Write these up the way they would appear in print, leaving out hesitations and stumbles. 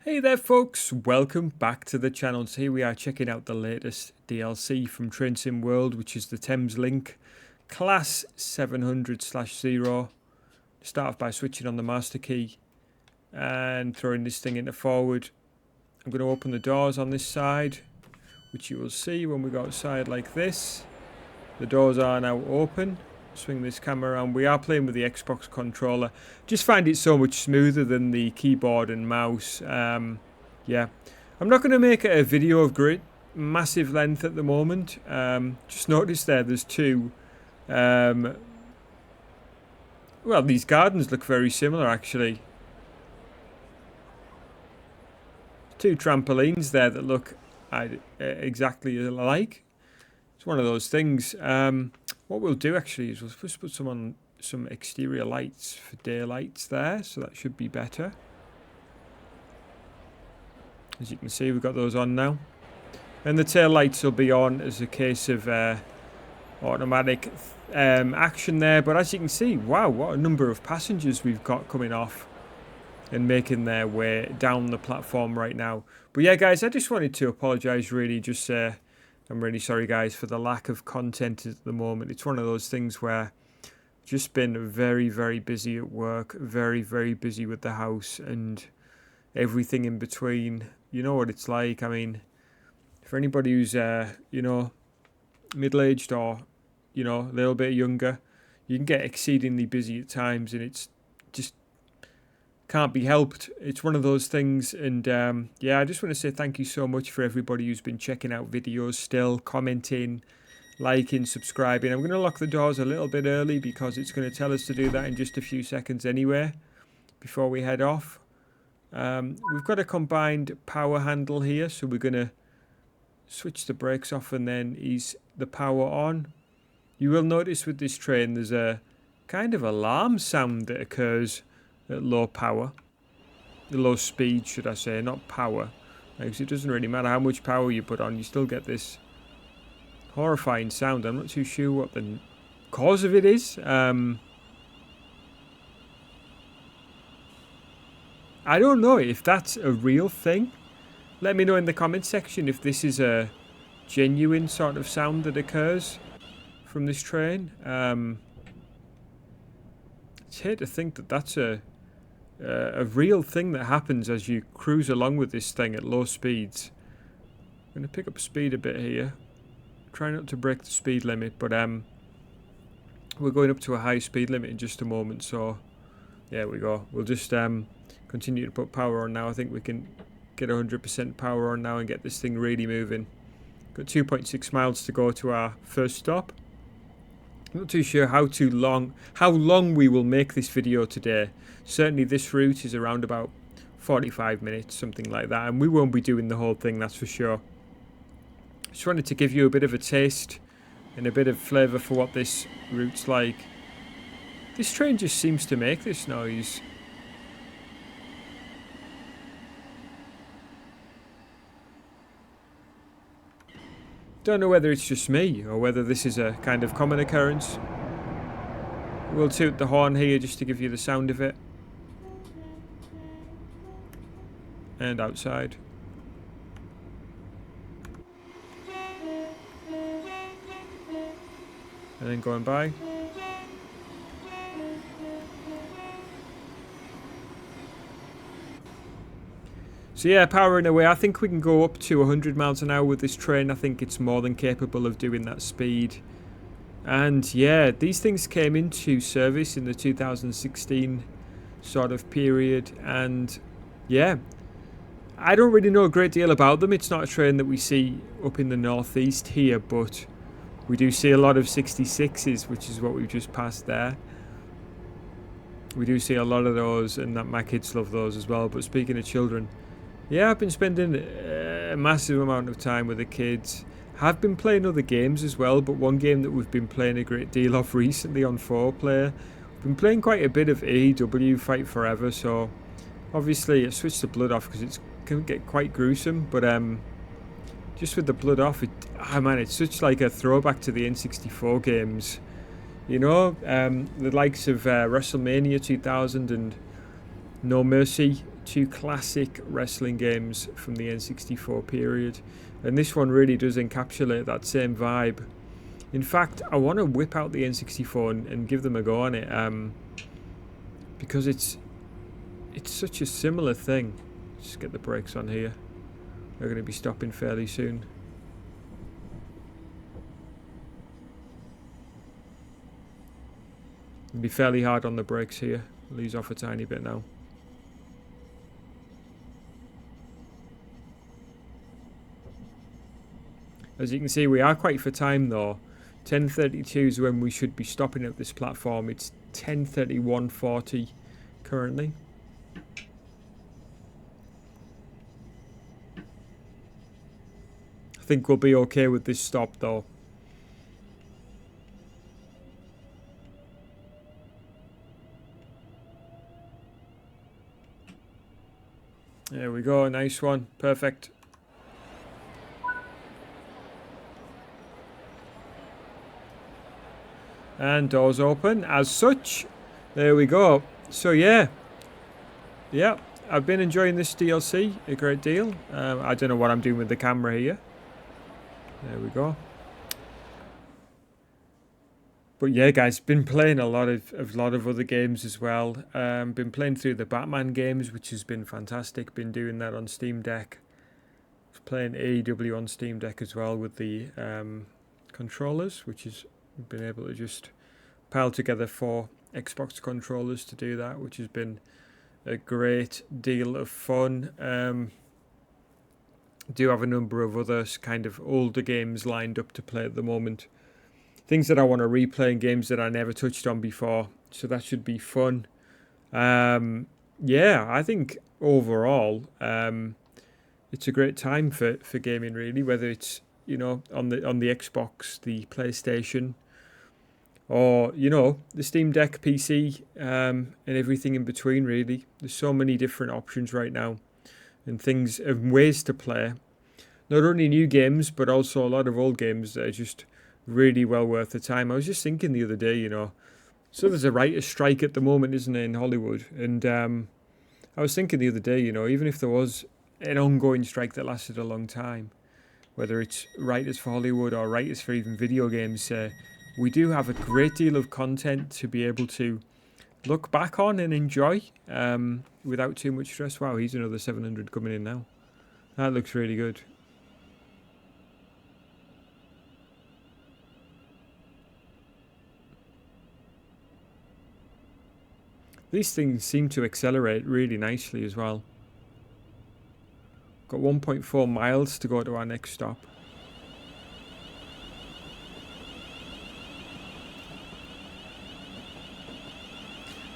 Hey there folks, welcome back to the channel. So here we are checking out the latest DLC from Train Sim World, which is the Thameslink Class 700/0. Start off by switching on the master key and throwing this thing into forward. I'm going to open the doors on this side, which you will see when we go outside like this. The doors are now open. Swing this camera around. We are playing with the Xbox controller. Just find it so much smoother than the keyboard and mouse. Yeah, I'm not going to make it a video of great massive length at the moment. Just noticed there's two. Well, these gardens look very similar actually. Two trampolines there that look exactly alike. It's one of those things. What we'll do actually is we'll just put some exterior lights for daylights there, so that should be better. As you can see, we've got those on now, and the tail lights will be on as a case of automatic action there. But as you can see, wow, what a number of passengers we've got coming off and making their way down the platform right now. But yeah, guys, I just wanted to apologise, really, just I'm really sorry, guys, for the lack of content at the moment. It's one of those things where I've just been very, very busy at work, very, very busy with the house and everything in between. You know what it's like. I mean, for anybody who's, middle-aged or, a little bit younger, you can get exceedingly busy at times, and it's just can't be helped. It's one of those things. And yeah, I just want to say thank you so much for everybody who's been checking out videos still, commenting, liking, subscribing. I'm going to lock the doors a little bit early because it's going to tell us to do that in just a few seconds anyway before we head off. We've got a combined power handle here, so we're going to switch the brakes off and then ease the power on. You will notice with this train there's a kind of alarm sound that occurs at low power, low speed should I say, not power, because it doesn't really matter how much power you put on, you still get this horrifying sound. I'm not too sure what the cause of it is. I don't know if that's a real thing. Let me know in the comment section if this is a genuine sort of sound that occurs from this train. It's hard to think that that's a real thing that happens as you cruise along with this thing at low speeds. I'm going to pick up speed a bit here. Try not to break the speed limit, but we're going up to a high speed limit in just a moment, so there we go. We'll just continue to put power on now. I think we can get 100% power on now and get this thing really moving. Got 2.6 miles to go to our first stop. I'm not too sure how long we will make this video today. Certainly this route is around about 45 minutes, something like that, and we won't be doing the whole thing, that's for sure. Just wanted to give you a bit of a taste and a bit of flavour for what this route's like. This train just seems to make this noise. Don't know whether it's just me or whether this is a kind of common occurrence. We'll toot the horn here just to give you the sound of it. And outside. And then going by. So yeah, powering away. I think we can go up to 100 miles an hour with this train. I think it's more than capable of doing that speed. And yeah, these things came into service in the 2016 sort of period. And yeah, I don't really know a great deal about them. It's not a train that we see up in the northeast here, but we do see a lot of 66s, which is what we've just passed there. We do see a lot of those, and that my kids love those as well. But speaking of children, yeah, I've been spending a massive amount of time with the kids. Have been playing other games as well, but one game that we've been playing a great deal of recently on 4-player. We've been playing quite a bit of AEW Fight Forever, so obviously I switched the blood off because it can get quite gruesome, but just with the blood off, it's such like a throwback to the N64 games. You know, the likes of WrestleMania 2000 and No Mercy two classic wrestling games from the N64 period, and this one really does encapsulate that same vibe. In fact, I want to whip out the N64 and give them a go on it, because it's such a similar thing. Just get the brakes on here. We're going to be stopping fairly soon. It'll be fairly hard on the brakes here. I'll ease off a tiny bit now. As you can see, we are quite for time though. 10:32 is when we should be stopping at this platform. It's 10:31:40 currently. I think we'll be okay with this stop though. There we go, nice one, perfect. And doors open as such. There we go. So yeah, I've been enjoying this DLC a great deal. I don't know what I'm doing with the camera here. There we go. But yeah, guys, been playing a lot of other games as well. Been playing through the Batman games, which has been fantastic. Been doing that on Steam Deck. Playing AEW on Steam Deck as well with the controllers, which is been able to just pile together 4 Xbox controllers to do that, which has been a great deal of fun. Do have a number of other kind of older games lined up to play at the moment. Things that I want to replay in games that I never touched on before, so that should be fun. Yeah, I think overall it's a great time for gaming really, whether it's, you know, on the Xbox, the PlayStation, or, you know, the Steam Deck PC, and everything in between really. There's so many different options right now and things and ways to play. Not only new games, but also a lot of old games that are just really well worth the time. I was just thinking the other day, you know, so there's a writer's strike at the moment, isn't there, in Hollywood? And I was thinking the other day, you know, even if there was an ongoing strike that lasted a long time, whether it's writers for Hollywood or writers for even video games, we do have a great deal of content to be able to look back on and enjoy without too much stress. Wow, here's another 700 coming in now. That looks really good. These things seem to accelerate really nicely as well. Got 1.4 miles to go to our next stop.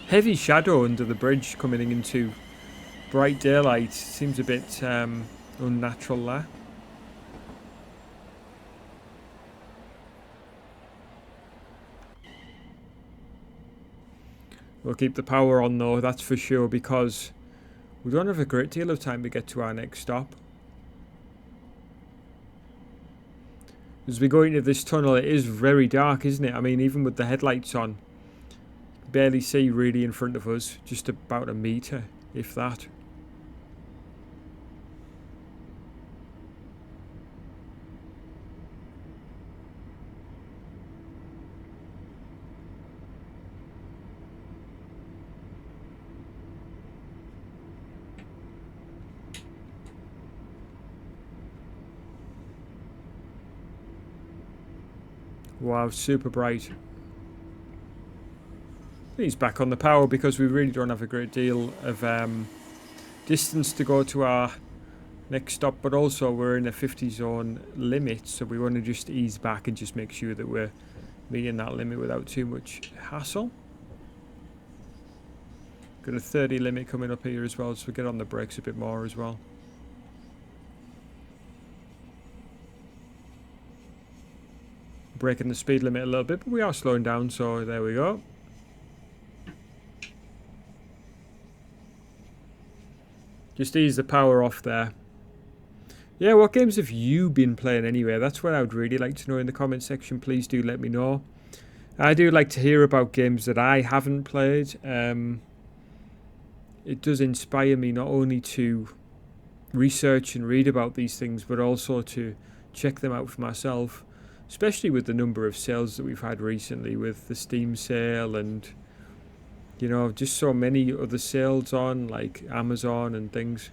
Heavy shadow under the bridge coming into bright daylight. Seems a bit unnatural there. We'll keep the power on though, that's for sure, because we don't have a great deal of time to get to our next stop. As we go into this tunnel, it is very dark, isn't it? I mean, even with the headlights on, barely see really in front of us, just about a metre, if that. Wow, super bright. He's back on the power because we really don't have a great deal of distance to go to our next stop, but also we're in a 50 zone limit, so we want to just ease back and just make sure that we're meeting that limit without too much hassle. Got a 30 limit coming up here as well, so we get on the brakes a bit more as well. Breaking the speed limit a little bit, but we are slowing down, so there we go. Just ease the power off there. Yeah, what games have you been playing anyway? That's what I would really like to know in the comment section. Please do let me know. I do like to hear about games that I haven't played. it does inspire me not only to research and read about these things, but also to check them out for myself, especially with the number of sales that we've had recently with the Steam sale and, you know, just so many other sales on, like Amazon and things.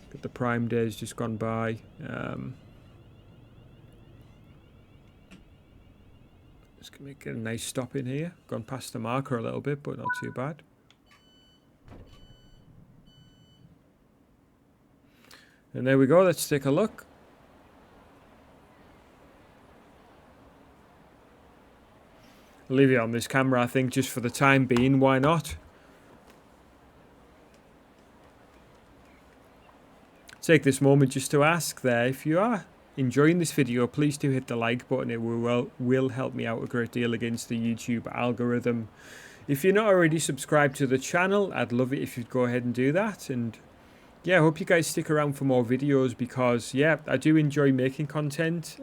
Got the Prime Days just gone by. Just gonna make a nice stop in here. Gone past the marker a little bit, but not too bad. And there we go, let's take a look. I'll leave it on this camera, I think, just for the time being. Why not? Take this moment just to ask there, if you are enjoying this video, please do hit the like button. It will help me out a great deal against the YouTube algorithm. If you're not already subscribed to the channel, I'd love it if you'd go ahead and do that. And yeah, I hope you guys stick around for more videos because, yeah, I do enjoy making content.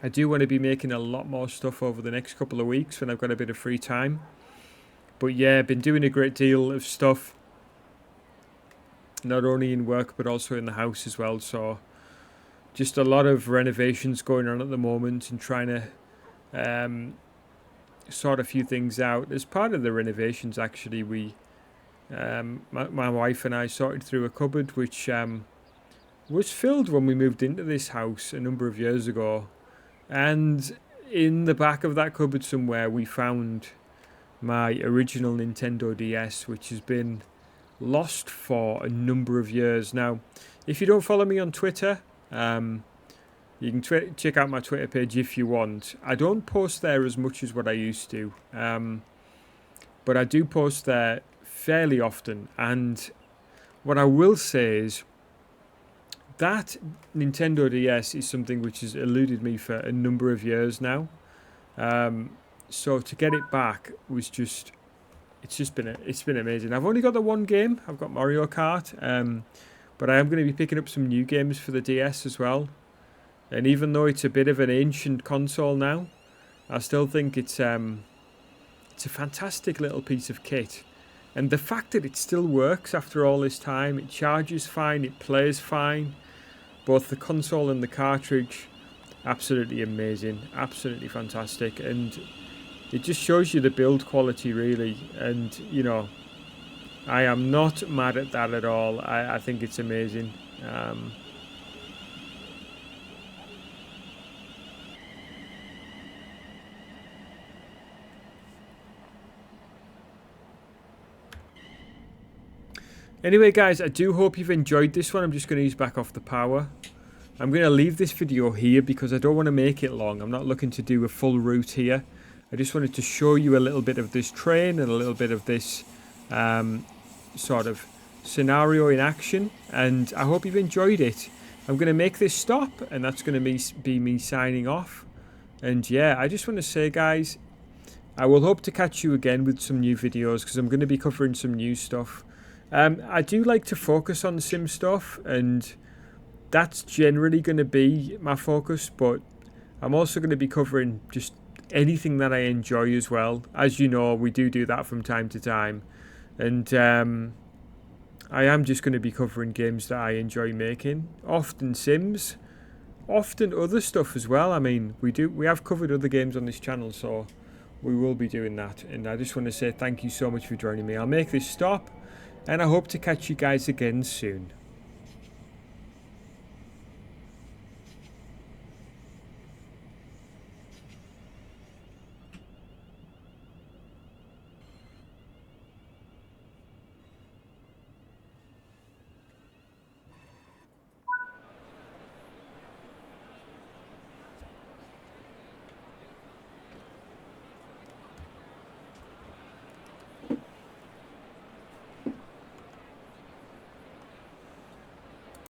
I do want to be making a lot more stuff over the next couple of weeks when I've got a bit of free time. But yeah, I've been doing a great deal of stuff, not only in work but also in the house as well. So just a lot of renovations going on at the moment and trying to sort a few things out. As part of the renovations, actually, we my wife and I sorted through a cupboard which was filled when we moved into this house a number of years ago, and in the back of that cupboard somewhere we found my original Nintendo DS, which has been lost for a number of years now. If you don't follow me on Twitter, you can check out my Twitter page if you want. I don't post there as much as what I used to, but I do post there fairly often. And what I will say is that Nintendo DS is something which has eluded me for a number of years now. So to get it back was just, it's been amazing. I've only got the one game. I've got Mario Kart, but I am going to be picking up some new games for the DS as well. And even though it's a bit of an ancient console now, I still think it's a fantastic little piece of kit. And the fact that it still works after all this time, it charges fine, it plays fine, both the console and the cartridge, absolutely amazing, absolutely fantastic. And it just shows you the build quality, really. And, you know, I am not mad at that at all. I think it's amazing. Anyway, guys, I do hope you've enjoyed this one. I'm just going to ease back off the power. I'm going to leave this video here because I don't want to make it long. I'm not looking to do a full route here. I just wanted to show you a little bit of this train and a little bit of this sort of scenario in action. And I hope you've enjoyed it. I'm going to make this stop, and that's going to be me signing off. And yeah, I just want to say, guys, I will hope to catch you again with some new videos because I'm going to be covering some new stuff. I do like to focus on sim stuff, and that's generally going to be my focus, but I'm also going to be covering just anything that I enjoy as well. As you know, we do that from time to time, and I am just going to be covering games that I enjoy making, often sims, often other stuff as well. I mean, we have covered other games on this channel, so we will be doing that. And I just want to say thank you so much for joining me. I'll make this stop, and I hope to catch you guys again soon.